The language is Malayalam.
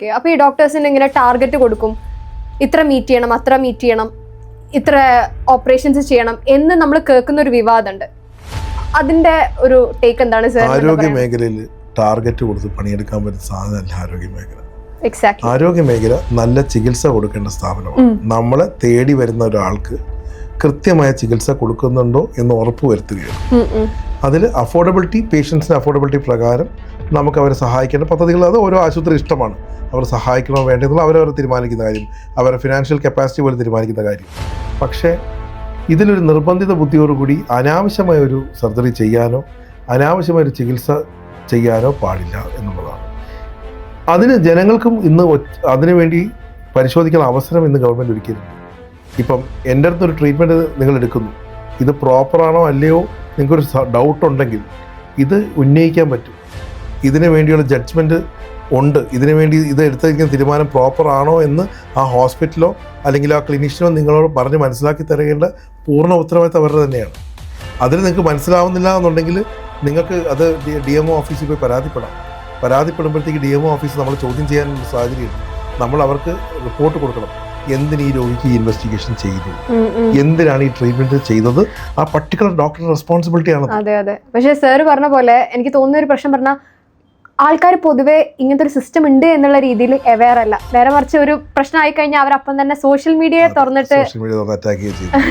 അപ്പോൾ ഈ ഡോക്ടേഴ്സിന് ഇങ്ങനെ ടാർഗറ്റ് കൊടുക്കും, ഇത്ര മീറ്റ് ചെയ്യണം, അത്ര മീറ്റ് ചെയ്യണം, ഇത്ര ഓപ്പറേഷൻസ് ചെയ്യണം എന്ന് നമ്മൾ കേൾക്കുന്ന ഒരു വിവാദമുണ്ട്. അതിന്റെ ഒരു ടേക്ക് എന്താണ് സർ? ആരോഗ്യ മേഖലയിൽ ടാർഗറ്റ് കൊടുത്ത് പണിയെടുക്കാൻ പറ്റുന്ന സാധനമല്ല ആരോഗ്യ മേഖല. എക്സാക്ട്ലി. ആരോഗ്യ മേഖല നല്ല ചികിത്സ കൊടുക്കേണ്ട സ്ഥാപനമാണ്. നമ്മളെ തേടി വരുന്ന ഒരാൾക്ക് കൃത്യമായ ചികിത്സ കൊടുക്കുന്നുണ്ടോ എന്ന് ഉറപ്പ് വരുത്തുകയാണ്. അതിൽ അഫോർഡബിലിറ്റി, പേഷ്യൻസിന് അഫോർഡബിലിറ്റി പ്രകാരം നമുക്ക് അവരെ സഹായിക്കേണ്ട പദ്ധതികൾ, അത് ഓരോ ആശുപത്രി ഇഷ്ടമാണ്. അവർ സഹായിക്കണോ വേണ്ടതെന്നുള്ള അവരവർ തീരുമാനിക്കുന്ന കാര്യം, അവരുടെ ഫിനാൻഷ്യൽ കപ്പാസിറ്റി പോലെ തീരുമാനിക്കുന്ന കാര്യം. പക്ഷേ ഇതിലൊരു നിർബന്ധിത ബുദ്ധിയോടുകൂടി അനാവശ്യമായ ഒരു സർജറി ചെയ്യാനോ അനാവശ്യമായൊരു ചികിത്സ ചെയ്യാനോ പാടില്ല എന്നുള്ളതാണ്. അതിന് ജനങ്ങൾക്കും ഇന്ന് അതിനുവേണ്ടി പരിശോധിക്കുന്ന അവസരം ഇന്ന് ഗവൺമെൻറ് ഒരുക്കിയിട്ടുണ്ട്. ഇപ്പം എൻ്റെ അടുത്തൊരു ട്രീറ്റ്മെൻറ്റ് നിങ്ങൾ എടുക്കുന്നു, ഇത് പ്രോപ്പറാണോ അല്ലയോ നിങ്ങൾക്കൊരു ഡൗട്ട് ഉണ്ടെങ്കിൽ ഇത് ഉന്നയിക്കാൻ പറ്റും. ഇതിനു വേണ്ടിയുള്ള ജഡ്ജ്മെൻറ്റ് ഉണ്ട്. ഇതിനു വേണ്ടി ഇത് എടുത്തിരിക്കുന്ന തീരുമാനം പ്രോപ്പർ ആണോ എന്ന് ആ ഹോസ്പിറ്റലോ അല്ലെങ്കിൽ ആ ക്ലിനിഷ്യനോ നിങ്ങളോട് പറഞ്ഞ് മനസ്സിലാക്കി തരേണ്ട പൂർണ്ണ ഉത്തരവാദിത്തം അവരുടെ തന്നെയാണ്. അതിന് നിങ്ങൾക്ക് മനസ്സിലാവുന്നില്ല എന്നുണ്ടെങ്കിൽ നിങ്ങൾക്ക് അത് DMO ഓഫീസിൽ പോയി പരാതിപ്പെടാം. പരാതിപ്പെടുമ്പോഴത്തേക്ക് DMO ഓഫീസ് നമ്മൾ ചോദ്യം ചെയ്യാനുള്ള സാഹചര്യമുണ്ട്. നമ്മൾ അവർക്ക് റിപ്പോർട്ട് കൊടുക്കണം. എന്തിന് ഈ രോഗിക്ക് ഈ ഇൻവെസ്റ്റിഗേഷൻ ചെയ്തു, എന്തിനാണ് ഈ ട്രീറ്റ്മെന്റ് ചെയ്തത്, ആ പർട്ടിക്കുലർ ഡോക്ടറുടെ റെസ്പോൺസിബിലിറ്റി ആണ്. അതെ അതെ. പക്ഷേ സാറ് പറഞ്ഞ പോലെ എനിക്ക് തോന്നുന്ന ഒരു പ്രശ്നം പറഞ്ഞാൽ ആൾക്കാർ പൊതുവെ ഇങ്ങനത്തെ ഒരു സിസ്റ്റം ഉണ്ട് എന്നുള്ള രീതിയിൽ അവെയർ അല്ല. നേരെ മറിച്ച് ഒരു പ്രശ്നം ആയി കഴിഞ്ഞാൽ അവരപ്പം തന്നെ സോഷ്യൽ മീഡിയയെ തുറന്നിട്ട് അറ്റാക്ക് ചെയ്തു.